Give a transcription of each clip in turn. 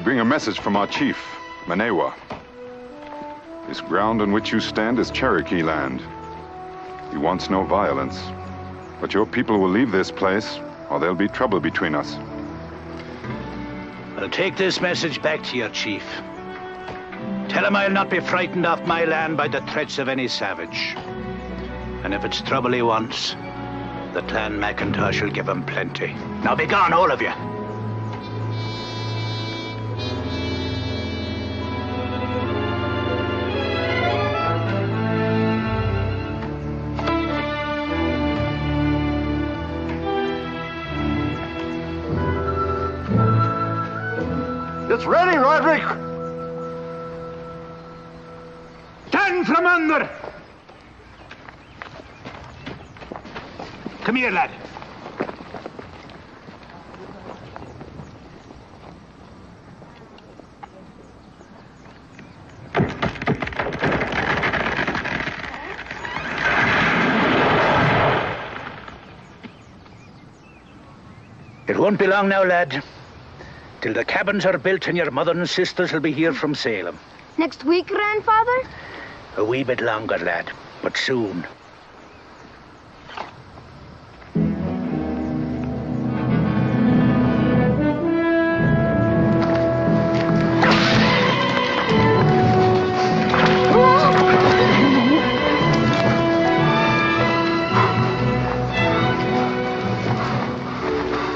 bring a message from our chief, Manewa. This ground on which you stand is Cherokee land. He wants no violence. But your people will leave this place, or there'll be trouble between us. Well, take this message back to your chief. Tell him I'll not be frightened off my land by the threats of any savage. And if it's trouble he wants, the clan McIntosh will give him plenty. Now be gone, all of you. It's ready, Roderick! Stand from under! Come here, lad. It won't be long now, lad, till the cabins are built and your mother and sisters will be here from Salem. Next week, Grandfather? A wee bit longer, lad, but soon.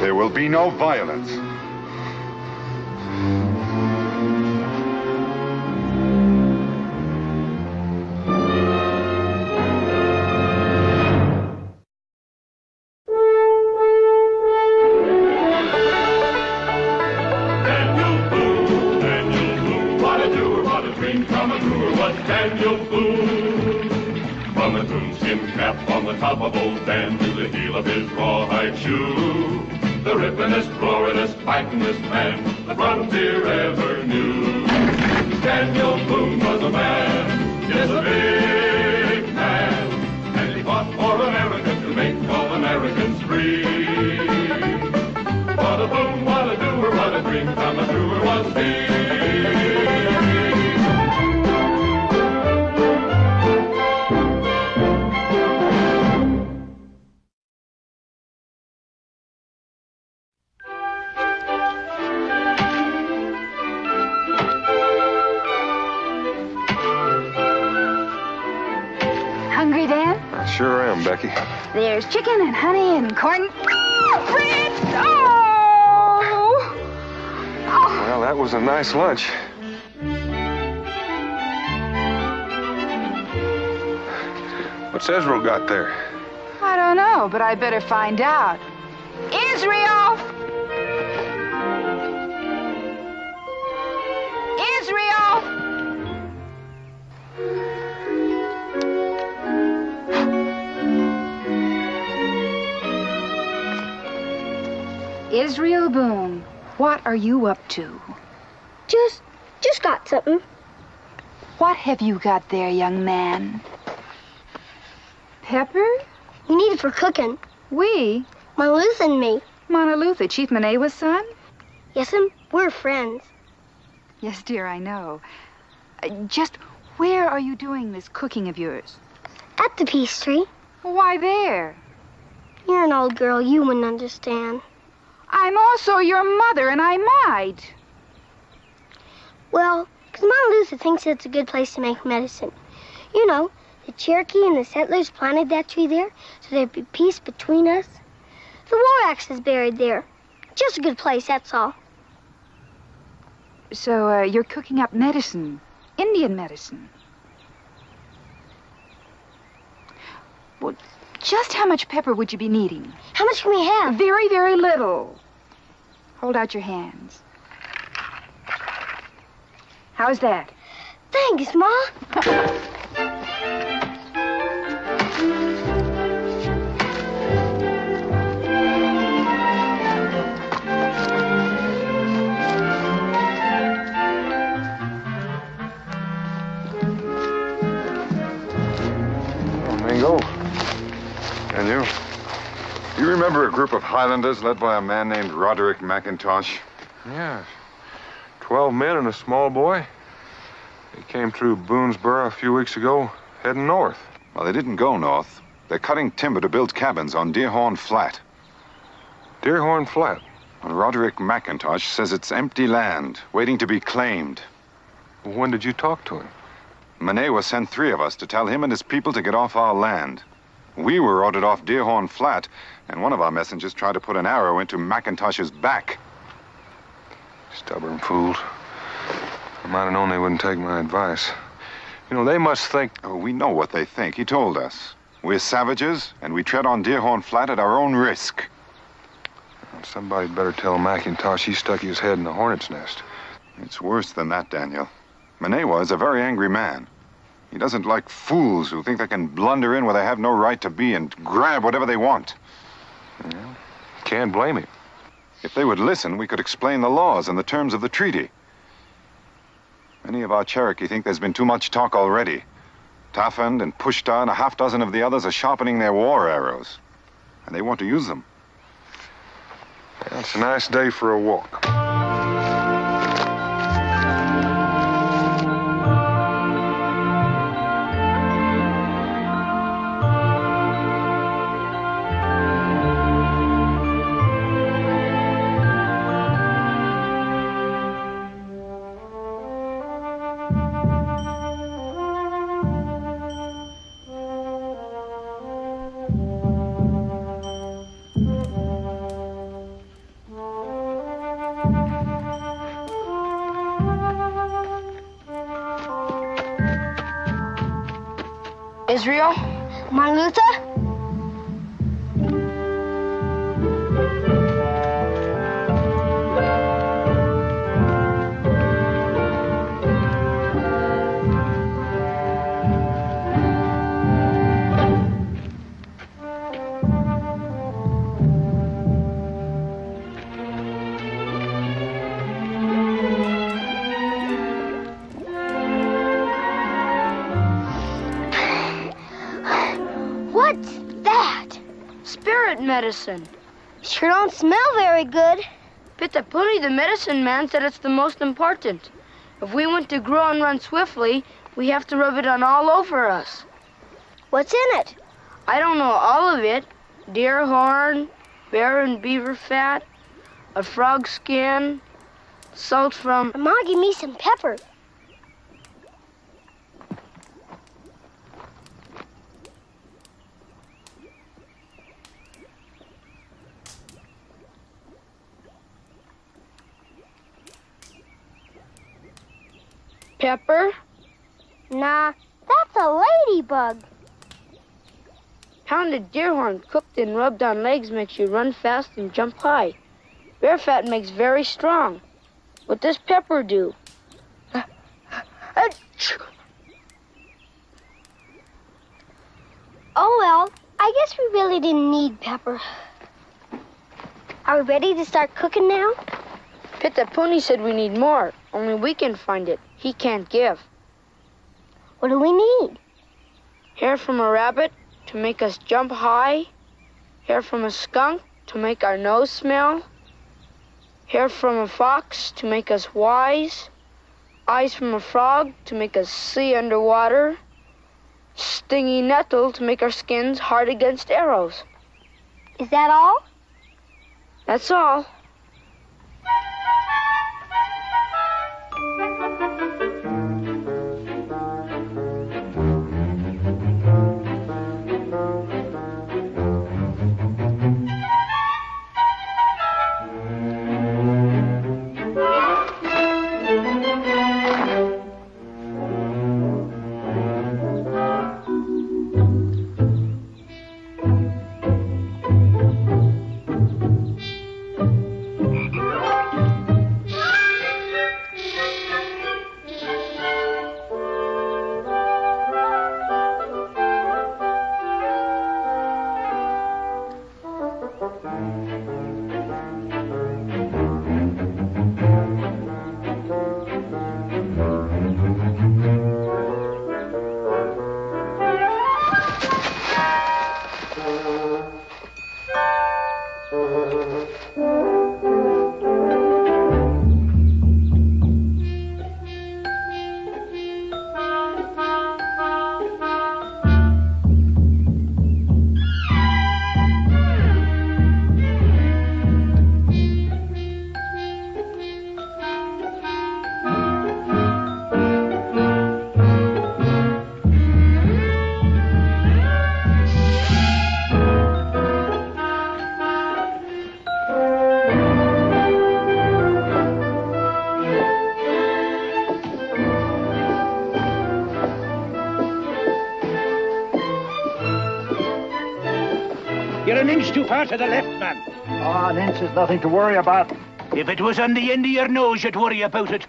There will be no violence. Daniel Boone, what a doer, what a dream from a brewer was Daniel Boone. From a coonskin cap on the top of old Dan to the heel of his rawhide shoe, the rippenest, roaringest, fightingest man the frontier ever knew. Daniel Boone was a man, yes, a big man, and he fought for America to make all Americans free. What a boom, what a doer, what a dream come a truer was he. Hungry, Dan? I sure am, Becky. There's chicken and honey and corn. Oh, Fritz! Oh! Oh! Well, that was a nice lunch. What's Ezra got there? I don't know, but I better find out. Israel! Israel! Israel Boone, what are you up to? Just got something. What have you got there, young man? Pepper? We need it for cooking. We? Monalutha and me. Monalutha, Chief Manewa's son? Yes'm, we're friends. Yes, dear, I know. Just where are you doing this cooking of yours? At the peace tree. Why there? You're an old girl. You wouldn't understand. I'm also your mother, and I might. Well, 'cause Monalutha thinks it's a good place to make medicine. You know, the Cherokee and the settlers planted that tree there so there'd be peace between us. The war axe is buried there. Just a good place, that's all. So, you're cooking up medicine, Indian medicine. Well, just how much pepper would you be needing? How much can we have? Very, very little. Hold out your hands. How's that? Thanks, Ma. Mingo. And you? You remember a group of Highlanders led by a man named Roderick McIntosh? Yeah. 12 men and a small boy. They came through Boonesboro a few weeks ago, heading north. Well, they didn't go north. They're cutting timber to build cabins on Deerhorn Flat. Deerhorn Flat? Well, Roderick McIntosh says it's empty land, waiting to be claimed. When did you talk to him? Manewa sent 3 of us to tell him and his people to get off our land. We were ordered off Deerhorn Flat, and one of our messengers tried to put an arrow into McIntosh's back. Stubborn fools. I might have known they wouldn't take my advice. You know, they must think... Oh, we know what they think. He told us. We're savages, and we tread on Deerhorn Flat at our own risk. Somebody'd better tell McIntosh he stuck his head in the hornet's nest. It's worse than that, Daniel. Manewa is a very angry man. He doesn't like fools who think they can blunder in where they have no right to be and grab whatever they want. Yeah, can't blame him. If they would listen, we could explain the laws and the terms of the treaty. Many of our Cherokee think there's been too much talk already. Taffand and Pushta and a half-dozen of the others are sharpening their war arrows. And they want to use them. Yeah, it's a nice day for a walk. Israel? Marlutha? Medicine. Sure don't smell very good. Pitapuni, the medicine man, said it's the most important. If we want to grow and run swiftly, we have to rub it on all over us. What's in it? I don't know all of it. Deer horn, bear and beaver fat, a frog skin, salt from... Ma, give me some pepper. Pepper? Nah, that's a ladybug. Pounded deer horn cooked and rubbed on legs makes you run fast and jump high. Bear fat makes very strong. What does pepper do? Oh, well, I guess we really didn't need pepper. Are we ready to start cooking now? Pitapuni said we need more, only we can find it. He can't give. What do we need? Hair from a rabbit to make us jump high. Hair from a skunk to make our nose smell. Hair from a fox to make us wise. Eyes from a frog to make us see underwater. Stingy nettle to make our skins hard against arrows. Is that all? That's all. inch too far to the left, man. An inch is nothing to worry about. If it was on the end of your nose, you'd worry about it.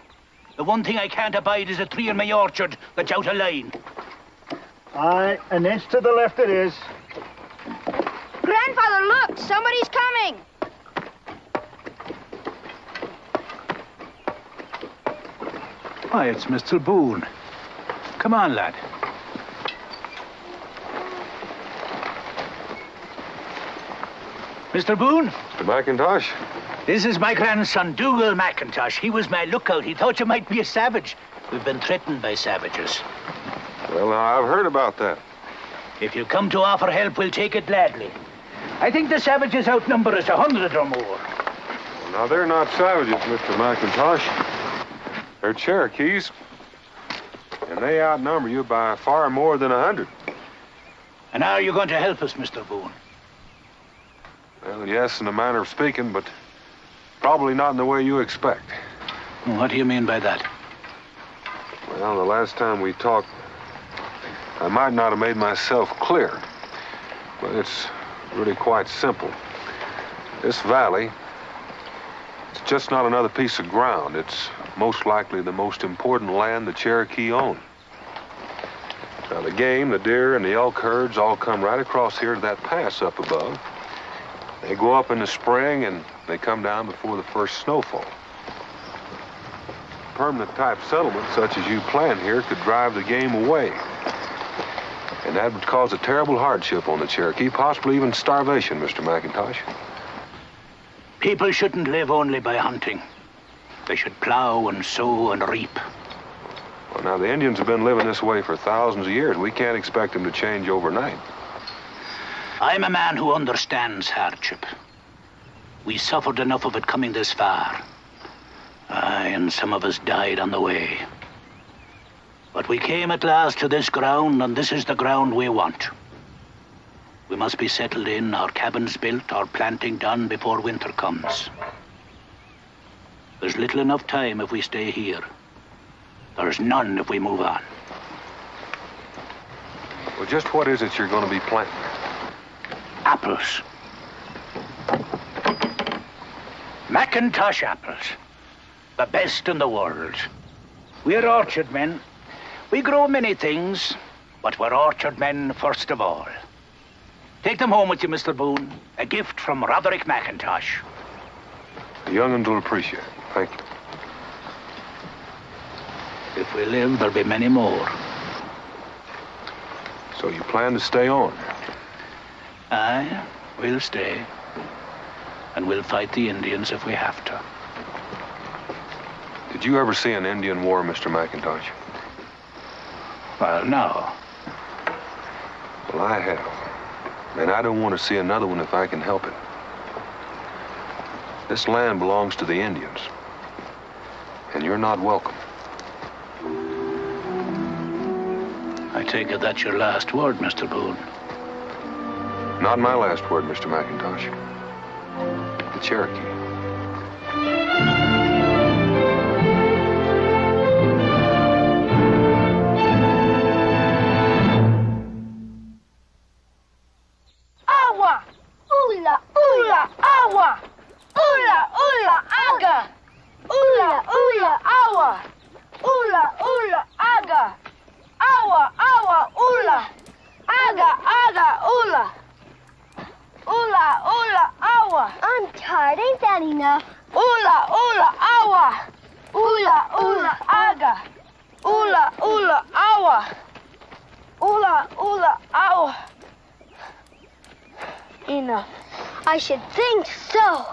The one thing I can't abide is a tree in my orchard that's out of line. Aye, an inch to the left it is. Grandfather, look! Somebody's coming! Why, it's Mr. Boone. Come on, lad. Mr. Boone? Mr. McIntosh? This is my grandson, Dougal McIntosh. He was my lookout. He thought you might be a savage. We've been threatened by savages. Well, now, I've heard about that. If you come to offer help, we'll take it gladly. I think the savages outnumber us 100 or more. Well, now, they're not savages, Mr. McIntosh. They're Cherokees. And they outnumber you by far more than 100. And how are you going to help us, Mr. Boone? Well, yes, in a manner of speaking, but probably not in the way you expect. What do you mean by that? Well, the last time we talked, I might not have made myself clear, but it's really quite simple. This valley, it's just not another piece of ground. It's most likely the most important land the Cherokee own. Now, the game, the deer, and the elk herds all come right across here to that pass up above. They go up in the spring, and they come down before the first snowfall. Permanent type settlement such as you plan here could drive the game away. And that would cause a terrible hardship on the Cherokee, possibly even starvation, Mr. McIntosh. People shouldn't live only by hunting. They should plow and sow and reap. Well, now, the Indians have been living this way for thousands of years. We can't expect them to change overnight. I'm a man who understands hardship. We suffered enough of it coming this far. Aye, and some of us died on the way. But we came at last to this ground, and this is the ground we want. We must be settled in, our cabins built, our planting done before winter comes. There's little enough time if we stay here. There's none if we move on. Well, just what is it you're going to be planting? Apples. McIntosh apples. The best in the world. We're orchard men. We grow many things, but we're orchard men first of all. Take them home with you, Mr. Boone. A gift from Roderick McIntosh. The young'uns will appreciate it. Thank you. If we live, there'll be many more. So you plan to stay on? Aye, we'll stay. And we'll fight the Indians if we have to. Did you ever see an Indian war, Mr. McIntosh? Well, no. Well, I have. And I don't want to see another one if I can help it. This land belongs to the Indians. And you're not welcome. I take it that's your last word, Mr. Boone. Not my last word, Mr. McIntosh. The Cherokee. Awa! Ula, ula, awa! Ula, ula, aga! Ula, ula, awa! Ula, ula, aga! Awa, awa, ula! Aga, aga, ula! Ula, ula, awa! I'm tired. Ain't that enough? Ula, ula, awa! Ula, ula, aga! Ula, ula, awa! Ula, ula, awa! Enough. I should think so.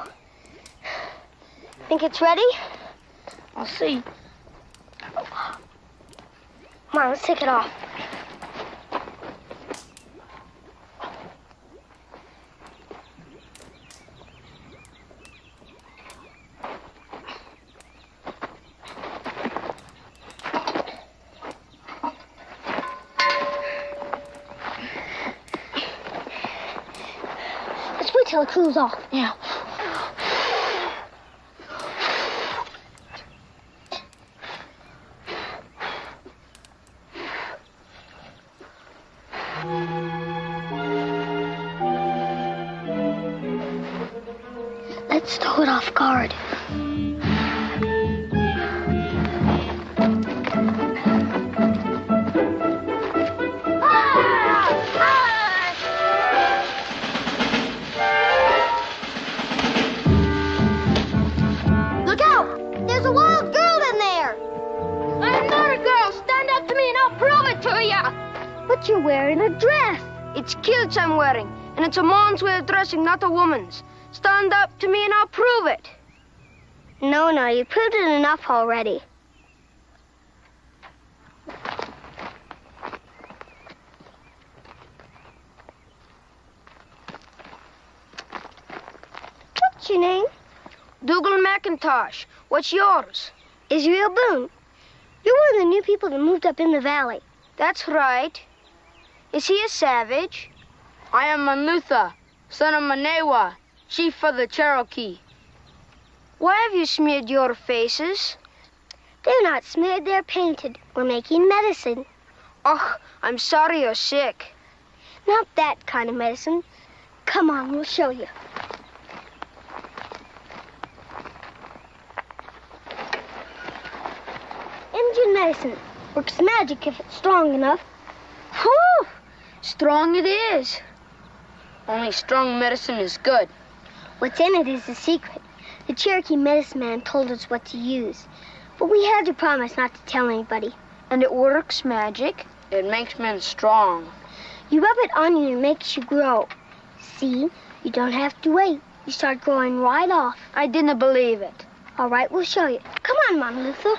Think it's ready? I'll see. Come on, let's take it off. Let's wait till it cools off. Yeah. Let's throw it off guard. Look out! There's a wild girl in there! I'm not a girl! Stand up to me and I'll prove it to ya! But you're wearing a dress. It's kilts I'm wearing, and it's a man's way of dressing, not a woman's. Stand up to me and I'll prove it. No, you proved it enough already. What's your name? Dougal McIntosh. What's yours? Israel Boone. You're one of the new people that moved up in the valley. That's right. Is he a savage? I am Manlutha, son of Manewa, chief of the Cherokee. Why have you smeared your faces? They're not smeared, they're painted. We're making medicine. Oh, I'm sorry you're sick. Not that kind of medicine. Come on, we'll show you. Indian medicine. Works magic if it's strong enough. Whew! Strong it is. Only strong medicine is good. What's in it is a secret. The Cherokee medicine man told us what to use. But we had to promise not to tell anybody. And it works magic? It makes men strong. You rub it on you and it makes you grow. See? You don't have to wait. You start growing right off. I didn't believe it. All right, we'll show you. Come on, Mama Luther.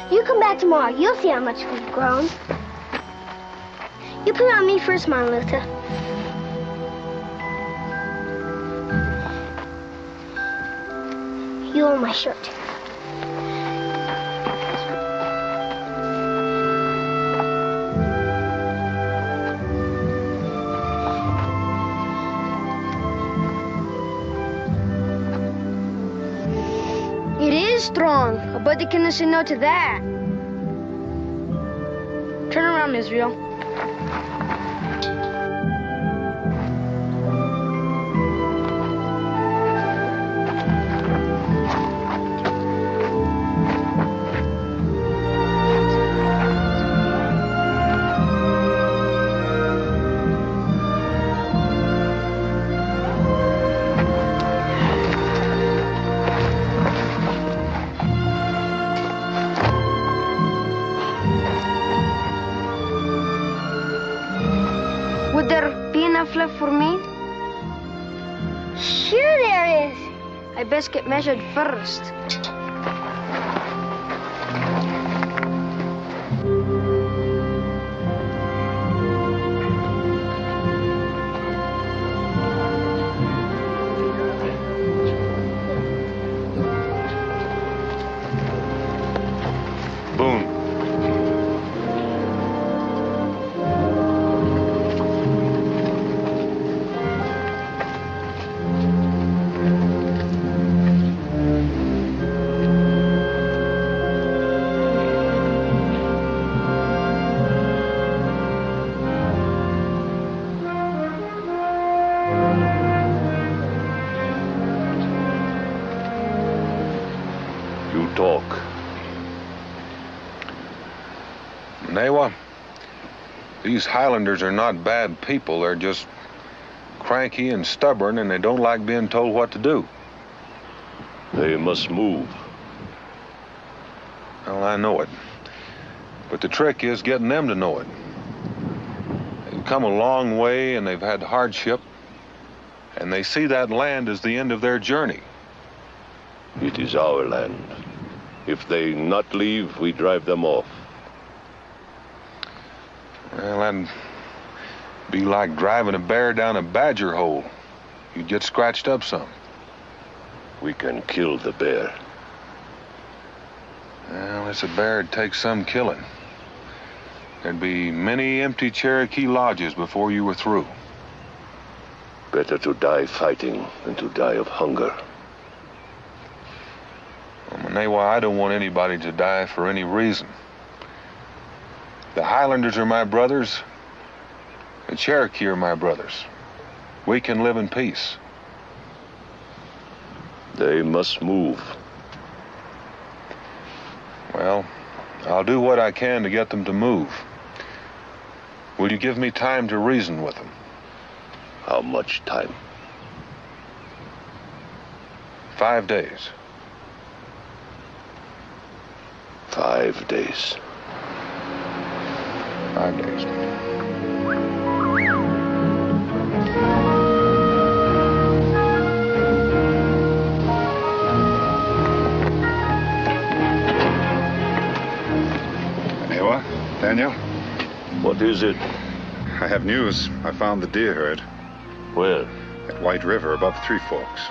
You come back tomorrow. You'll see how much we've grown. You put it on me first, Mama Luther. You own my shirt. It is strong. A buddy can say no to that. Turn around, Israel. Would there be enough left for me? Sure there is. I best get measured first. Boone. You talk. Manewa, these Highlanders are not bad people. They're just cranky and stubborn, and they don't like being told what to do. They must move. Well, I know it. But the trick is getting them to know it. They've come a long way, and they've had hardship, and they see that land as the end of their journey. It is our land. If they not leave, we drive them off. Well, that'd be like driving a bear down a badger hole. You'd get scratched up some. we can kill the bear. Well, it's a bear. It'd take some killing. There'd be many empty Cherokee lodges before you were through. Better to die fighting than to die of hunger. Well, Manewa, I don't want anybody to die for any reason. The Highlanders are my brothers. The Cherokee are my brothers. We can live in peace. They must move. Well, I'll do what I can to get them to move. Will you give me time to reason with them? How much time? 5 days. 5 days. 5 days. Manewa, Daniel? What is it? I have news. I found the deer herd. Where? At White River, above Three Forks.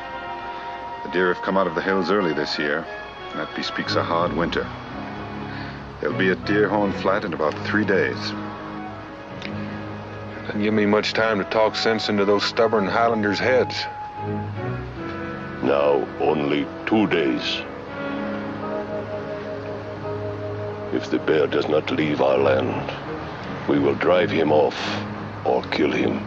The deer have come out of the hills early this year, and that bespeaks a hard winter. They'll be at Deerhorn Flat in about 3 days. Doesn't give me much time to talk sense into those stubborn Highlanders' heads. Now only 2 days. If the bear does not leave our land, we will drive him off or kill him.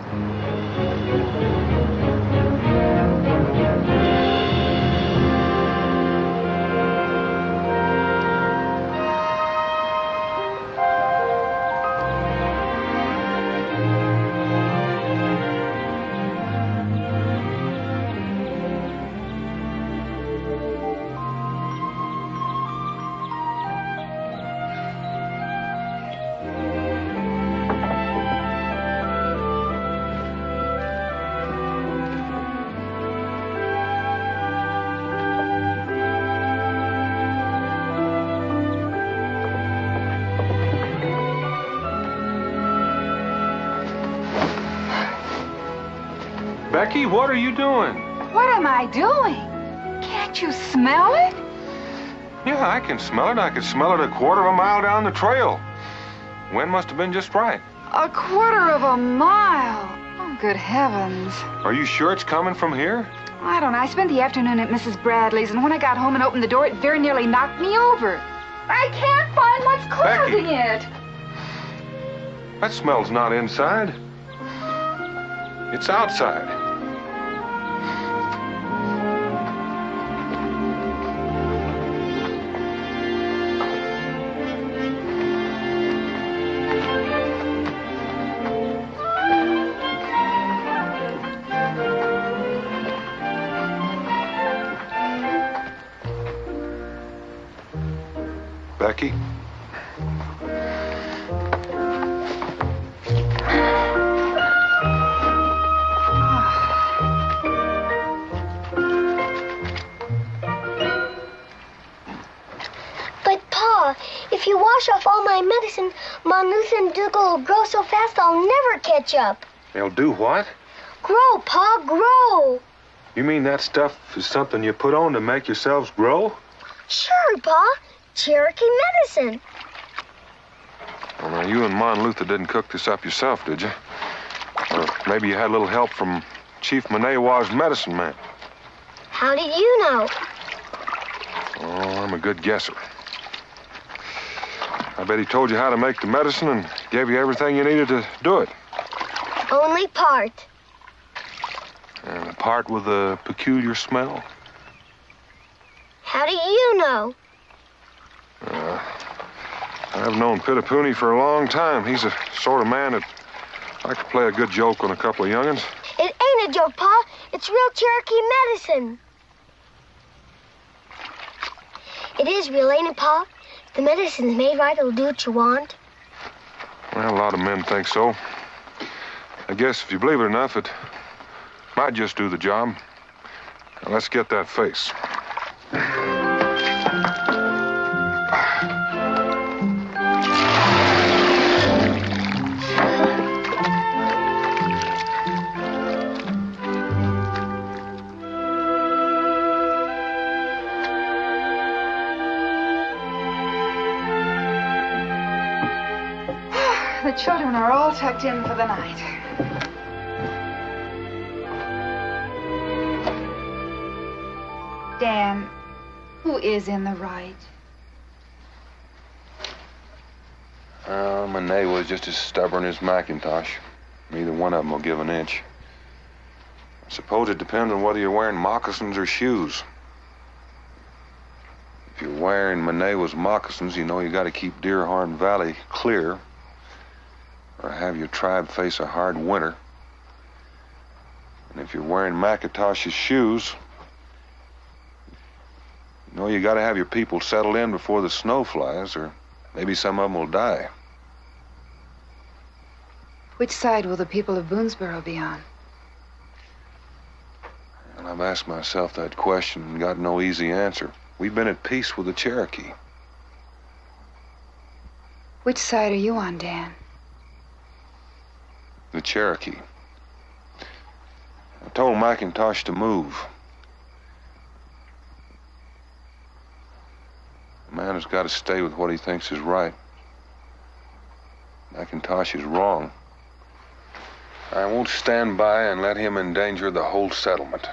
Becky, what are you doing? What am I doing? Can't you smell it? Yeah, I can smell it. I could smell it a quarter of a mile down the trail. Wind must have been just right. A quarter of a mile. Oh, good heavens. Are you sure it's coming from here? I don't know. I spent the afternoon at Mrs. Bradley's, and when I got home and opened the door, it very nearly knocked me over. I can't find what's causing it. That smell's not inside. It's outside. Becky? But, Pa, if you wash off all my medicine, Monluther and Dougal will grow so fast I'll never catch up. They'll do what? Grow, Pa, grow. You mean that stuff is something you put on to make yourselves grow? Sure, Pa. Cherokee medicine. Well, now, you and Monluther didn't cook this up yourself, did you? Or maybe you had a little help from Chief Manewa's medicine man. How did you know? Oh, I'm a good guesser. I bet he told you how to make the medicine and gave you everything you needed to do it. Only part. And the part with the peculiar smell? How do you know? I've known Pittapooney for a long time. He's the sort of man that like to play a good joke on a couple of young'uns. It ain't a joke, Pa. It's real Cherokee medicine. It is real, ain't it, Pa? The medicine's made right, it'll do what you want. Well, a lot of men think so. I guess if you believe it enough, it might just do the job. Now, let's get that face. The children are all tucked in for the night. Dan, who is in the right? Monet was just as stubborn as McIntosh. Neither one of them will give an inch. I suppose it depends on whether you're wearing moccasins or shoes. If you're wearing Monewa's moccasins, you know you got to keep Deerhorn Valley clear, or have your tribe face a hard winter. And if you're wearing McIntosh's shoes, you know you got to have your people settled in before the snow flies, or maybe some of them will die. Which side will the people of Boonesboro be on? And I've asked myself that question and got no easy answer. We've been at peace with the Cherokee. Which side are you on, Dan? The Cherokee. I told McIntosh to move. A man has got to stay with what he thinks is right. McIntosh is wrong. I won't stand by and let him endanger the whole settlement.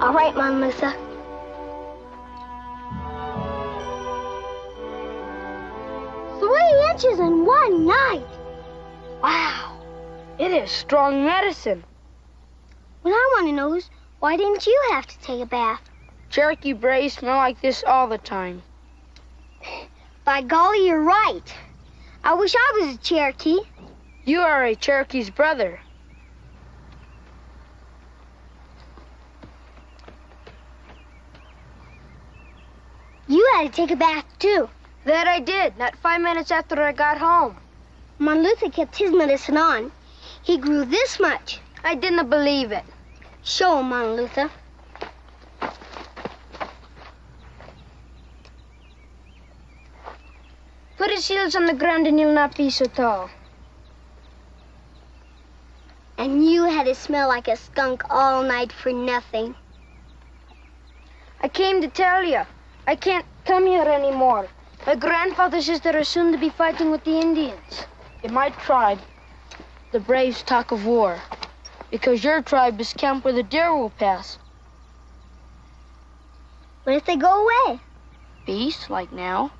All right, Mom, Lisa. Inches in one night. Wow. It is strong medicine. What I want to know is, why didn't you have to take a bath? Cherokee braves smell like this all the time. By golly, you're right. I wish I was a Cherokee. You are a Cherokee's brother. You had to take a bath, too. That I did, not 5 minutes after I got home. Mon Luther kept his medicine on. He grew this much. I didn't believe it. Show him, Mon Luther. Put his heels on the ground and he'll not be so tall. And you had to smell like a skunk all night for nothing. I came to tell you, I can't come here anymore. My grandfather says they're soon to be fighting with the Indians. In my tribe, the braves talk of war, because your tribe is camped where the deer will pass. What if they go away? Peace, like now.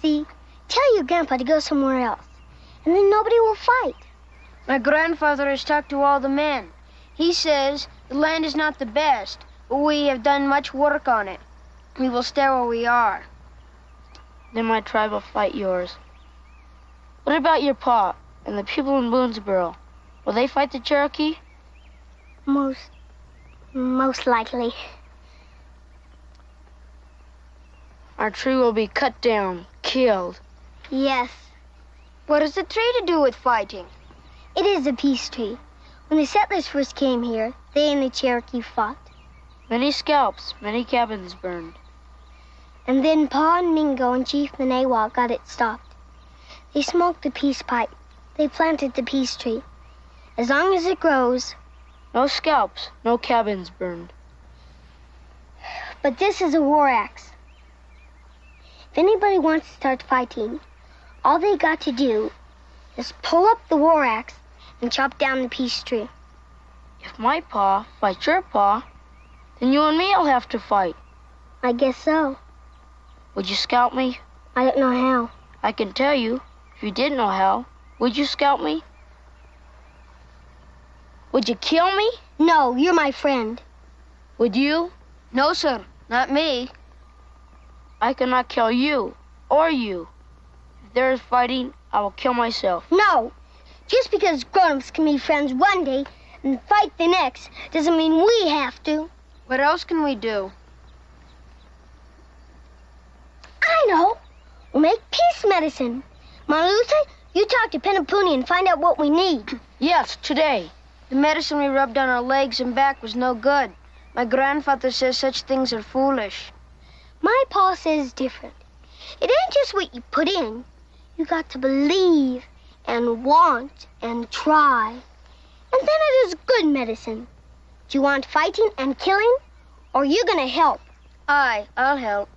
See, tell your grandpa to go somewhere else, and then nobody will fight. My grandfather has talked to all the men. He says the land is not the best, but we have done much work on it. We will stay where we are. Then my tribe will fight yours. What about your pa and the people in Boonesboro? Will they fight the Cherokee? Most likely. Our tree will be cut down, killed. Yes. What has the tree to do with fighting? It is a peace tree. When the settlers first came here, they and the Cherokee fought. Many scalps, many cabins burned. And then Pa and Mingo and Chief Manewa got it stopped. They smoked the peace pipe. They planted the peace tree. As long as it grows. No scalps, no cabins burned. But this is a war axe. If anybody wants to start fighting, all they got to do is pull up the war axe and chop down the peace tree. If my pa fights your pa, then you and me will have to fight. I guess so. Would you scalp me? I don't know how. I can tell you, if you didn't know how, would you scalp me? Would you kill me? No, you're my friend. Would you? No, sir, not me. I cannot kill you, or you. If there is fighting, I will kill myself. No! Just because grown-ups can be friends one day and fight the next doesn't mean we have to. What else can we do? I know. We'll make peace medicine. Marlusa, you talk to Penapuni and find out what we need. Yes, today. The medicine we rubbed on our legs and back was no good. My grandfather says such things are foolish. My pa says different. It ain't just what you put in. You got to believe and want and try. And then it is good medicine. Do you want fighting and killing, or are you going to help? I'll help.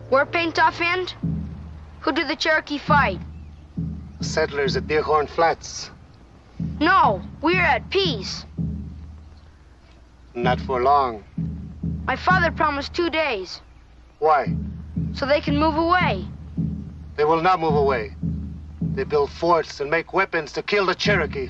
War paint offhand? Who did the Cherokee fight? Settlers at Deerhorn Flats. No, we're at peace. Not for long. My father promised 2 days. Why? So they can move away. They will not move away. They build forts and make weapons to kill the Cherokee.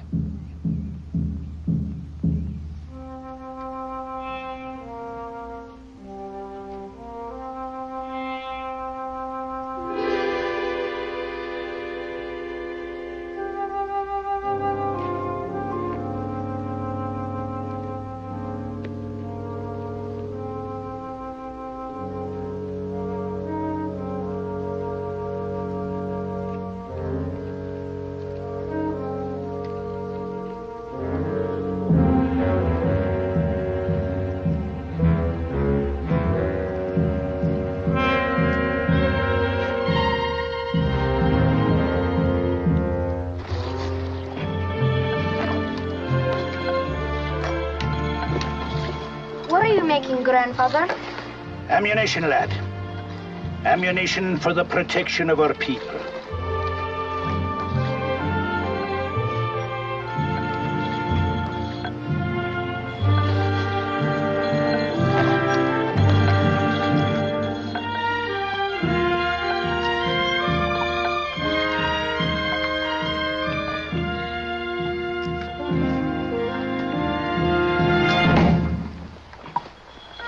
Grandfather? Ammunition, lad. Ammunition for the protection of our people.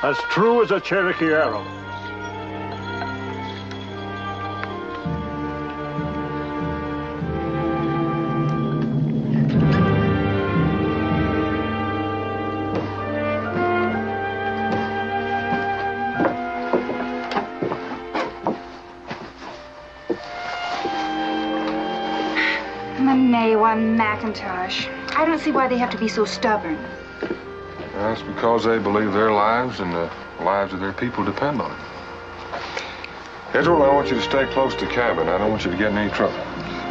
As true as a Cherokee arrow. Manewa McIntosh. I don't see why they have to be so stubborn. That's because they believe their lives and the lives of their people depend on it. Edward, I want you to stay close to cabin. I don't want you to get in any trouble.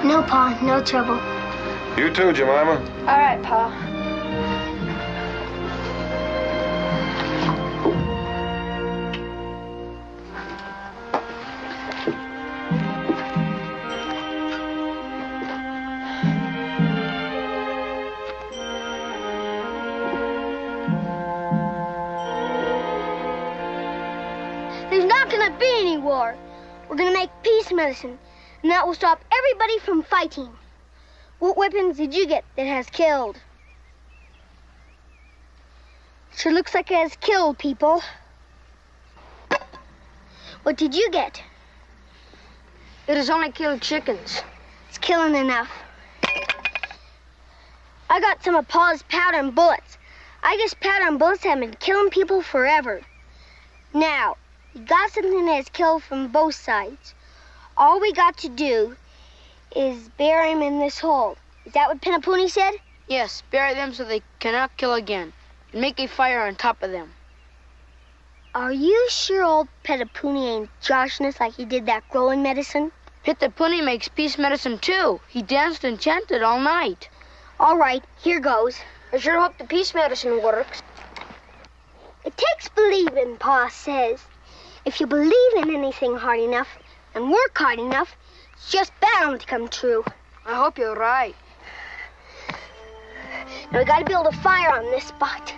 No, Pa, no trouble. You too, Jemima. All right, Pa. We're gonna make peace medicine, and that will stop everybody from fighting. What weapons did you get that has killed? Sure looks like it has killed people. What did you get? It has only killed chickens. It's killing enough. I got some of Pa's powder and bullets. I guess powder and bullets have been killing people forever. Now, we got something that has killed from both sides. All we got to do is bury him in this hole. Is that what Penapuni said? Yes, bury them so they cannot kill again. And make a fire on top of them. Are you sure old Penapuni ain't joshing us like he did that growing medicine? Penapuni makes peace medicine too. He danced and chanted all night. All right, here goes. I sure hope the peace medicine works. It takes believing, Pa says. If you believe in anything hard enough and work hard enough, It's just bound to come true. I hope you're right. Now we gotta build a fire on this spot.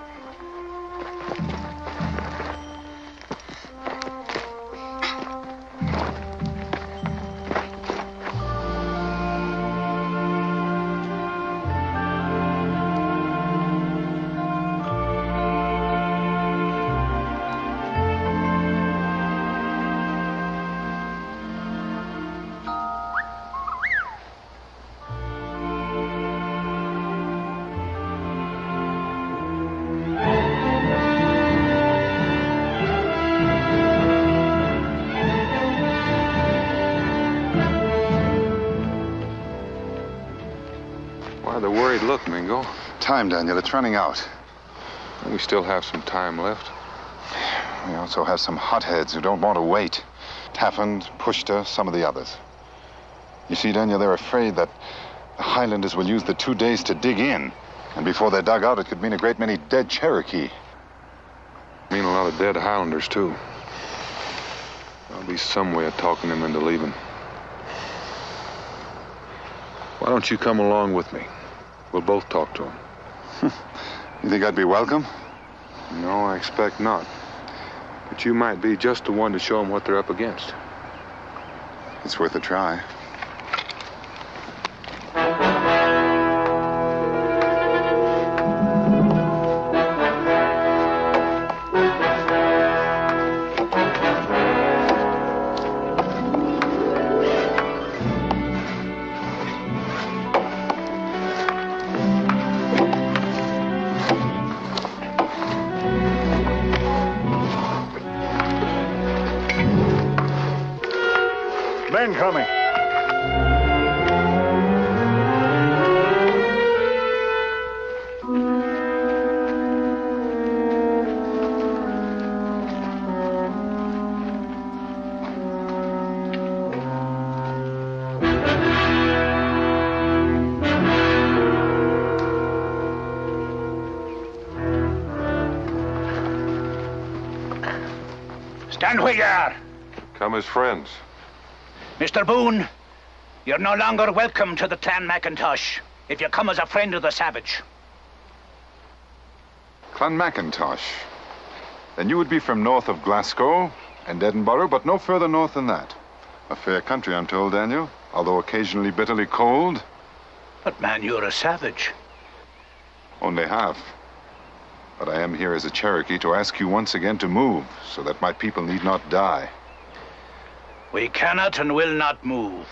The worried look, Mingo. Time, Daniel. It's running out. We still have some time left. We also have some hotheads who don't want to wait. Taffin, Pushta, some of the others. You see, Daniel, they're afraid that the Highlanders will use the 2 days to dig in. And before they're dug out, it could mean a great many dead Cherokee. Mean a lot of dead Highlanders, too. There'll be some way of talking them into leaving. Why don't you come along with me? We'll both talk to them. You think I'd be welcome? No, I expect not. But you might be just the one to show them what they're up against. It's worth a try. Men coming. Stand where you are. Come as friends. Mr. Boone, you're no longer welcome to the Clan McIntosh if you come as a friend of the savage. Clan McIntosh. Then you would be from north of Glasgow and Edinburgh, but no further north than that. A fair country, I'm told, Daniel, although occasionally bitterly cold. But, man, you're a savage. Only half. But I am here as a Cherokee to ask you once again to move, so that my people need not die. We cannot and will not move.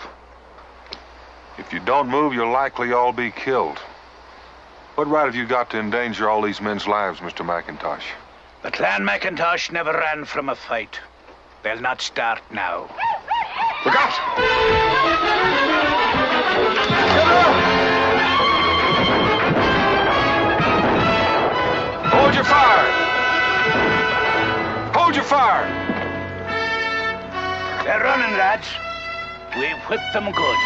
If you don't move, you'll likely all be killed. What right have you got to endanger all these men's lives, Mr. McIntosh? The Clan McIntosh never ran from a fight. They'll not start now. Look out! Hold your fire! Hold your fire! They're running, lads. We've whipped them good.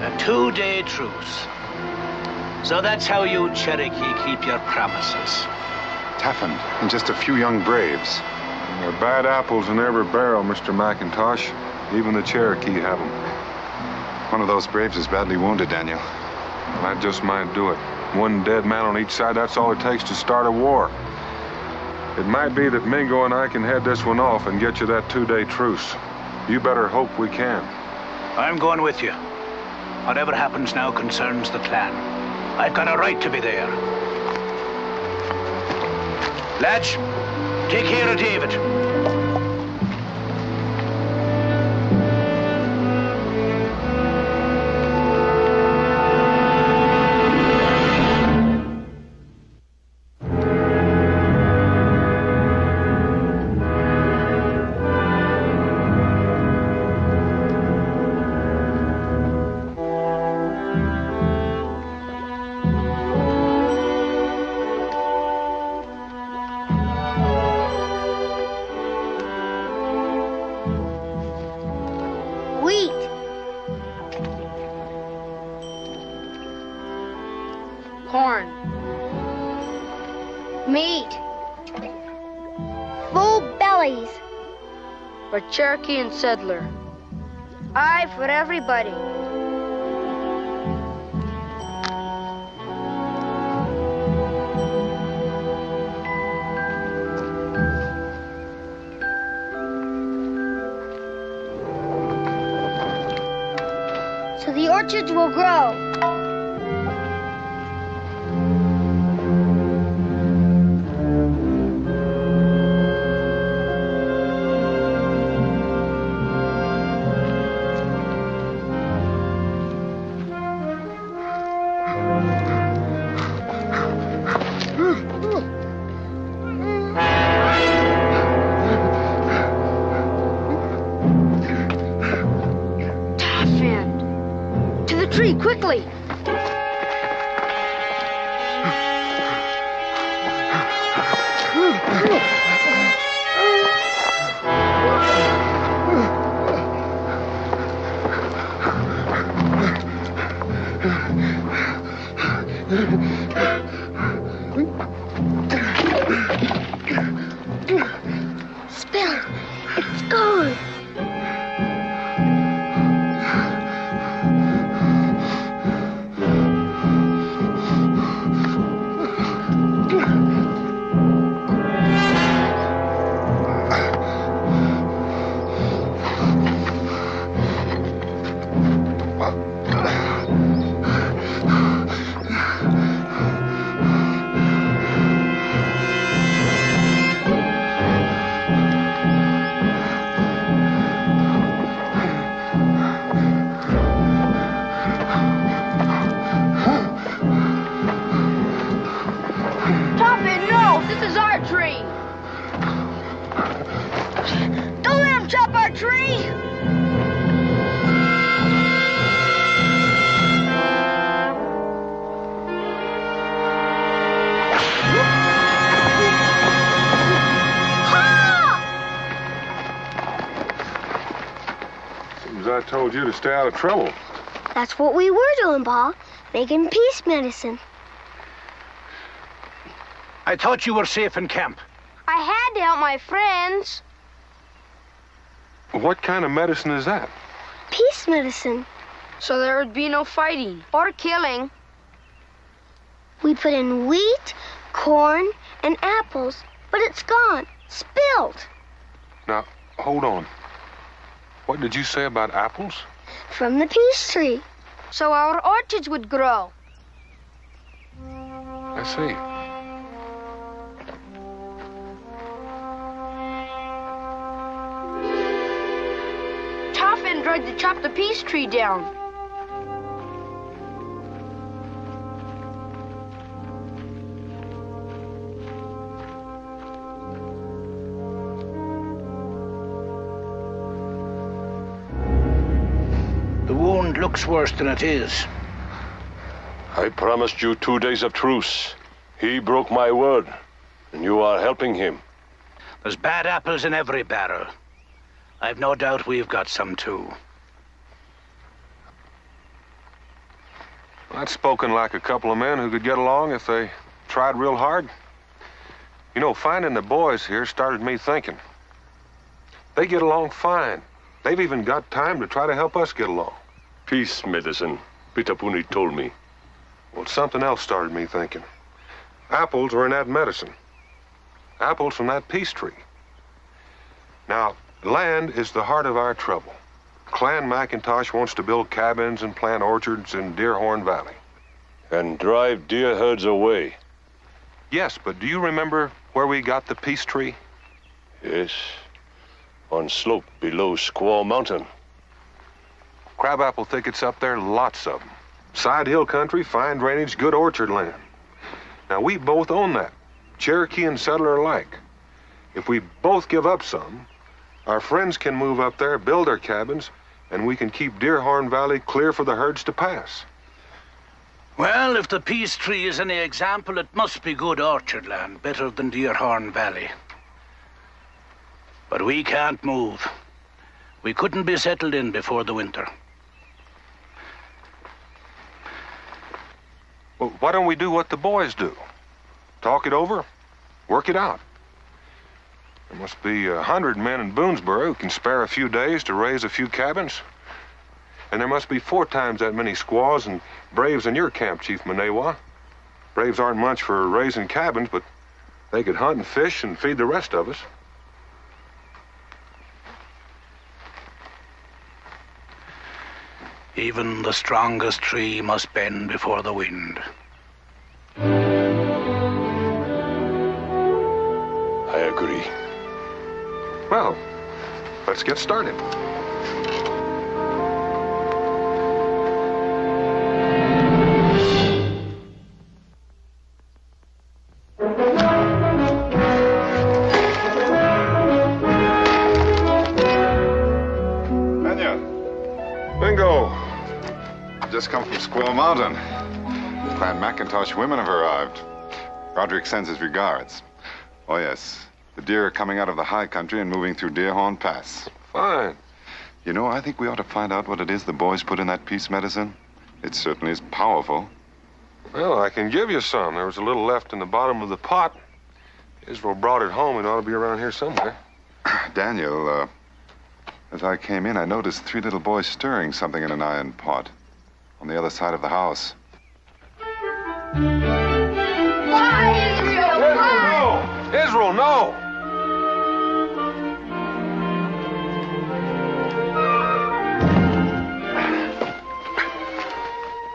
A 2-day truce. So that's how you Cherokee keep your promises. Taffin and just a few young braves. There are bad apples in every barrel, Mr. McIntosh. Even the Cherokee have them. One of those braves is badly wounded, Daniel. That just might do it. One dead man on each side, that's all it takes to start a war. It might be that Mingo and I can head this one off and get you that 2-day truce. You better hope we can. I'm going with you. Whatever happens now concerns the clan. I've got a right to be there. Lads, take care of David. Corn. Meat. Full bellies. For Cherokee and settler. Aye, for everybody. So the orchards will grow. Quickly! Spilled. It's gone. I told you to stay out of trouble. That's what we were doing, Pa. Making peace medicine. I thought you were safe in camp. I had to help my friends. What kind of medicine is that? Peace medicine. So there would be no fighting. Or killing. We put in wheat, corn, and apples, but it's gone. Spilled. Now, hold on. What did you say about apples? From the peace tree. So our orchards would grow. I see. Toffin tried to chop the peace tree down. The wound looks worse than it is. I promised you 2 days of truce. He broke my word, and you are helping him. There's bad apples in every barrel. I've no doubt we've got some too. That's spoken like a couple of men who could get along if they tried real hard. You know, finding the boys here started me thinking. They get along fine. They've even got time to try to help us get along. Peace medicine, Pitapuni told me. Well, something else started me thinking. Apples were in that medicine. Apples from that peace tree. Now, land is the heart of our trouble. Clan McIntosh wants to build cabins and plant orchards in Deerhorn Valley. And drive deer herds away. Yes, but do you remember where we got the peace tree? Yes. On slope below Squaw Mountain. Crabapple thickets up there, lots of them. Side hill country, fine drainage, good orchard land. Now, we both own that, Cherokee and settler alike. If we both give up some, our friends can move up there, build their cabins, and we can keep Deerhorn Valley clear for the herds to pass. Well, if the peace tree is any example, it must be good orchard land, better than Deerhorn Valley. But we can't move. We couldn't be settled in before the winter. Well, why don't we do what the boys do? Talk it over, work it out. There must be 100 men in Boonesboro who can spare a few days to raise a few cabins. And there must be 4 times that many squaws and braves in your camp, Chief Manewa. Braves aren't much for raising cabins, but they could hunt and fish and feed the rest of us. Even the strongest tree must bend before the wind. I agree. Well, let's get started. Mingo. Just come from Squaw Mountain. Clan McIntosh women have arrived. Roderick sends his regards. Oh, yes. The deer are coming out of the high country and moving through Deerhorn Pass. Fine. You know, I think we ought to find out what it is the boys put in that peace medicine. It certainly is powerful. Well, I can give you some. There was a little left in the bottom of the pot. Israel brought it home. It ought to be around here somewhere. Daniel, as I came in, I noticed 3 little boys stirring something in an iron pot on the other side of the house. Fly, Israel! Fly! Israel, no!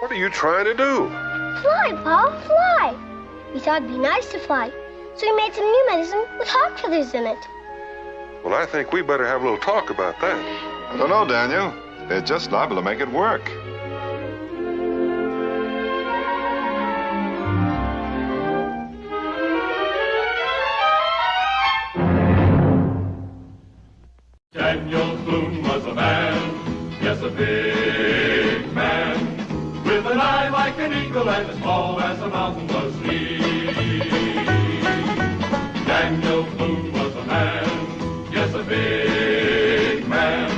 What are you trying to do? Fly, Pa, fly. We thought it'd be nice to fly, so we made some new medicine with hawk feathers in it. Well, I think we better have a little talk about that. I don't know, Daniel. They're just liable to make it work. Daniel Boone was a man, yes, a big man, with an eye like an eagle and as tall as a mountain was he. Daniel Boone was a man, yes, a big man.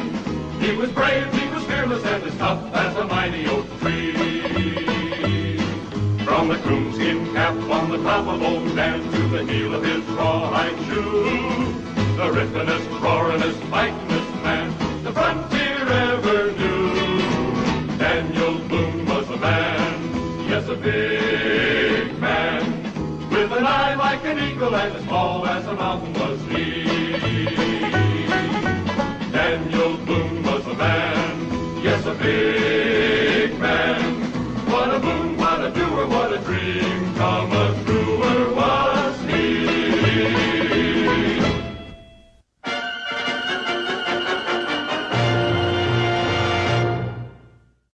He was brave, he was fearless, and as tough as a mighty oak tree. From the coonskin cap on the top of old Dan to the heel of his rawhide shoe, the rippenest, roaringest, fightingest man the frontier ever knew. Daniel Boone was a man, yes, a big man, with an eye like an eagle and as tall as a mountain was he. Daniel Boone was a man, yes, a big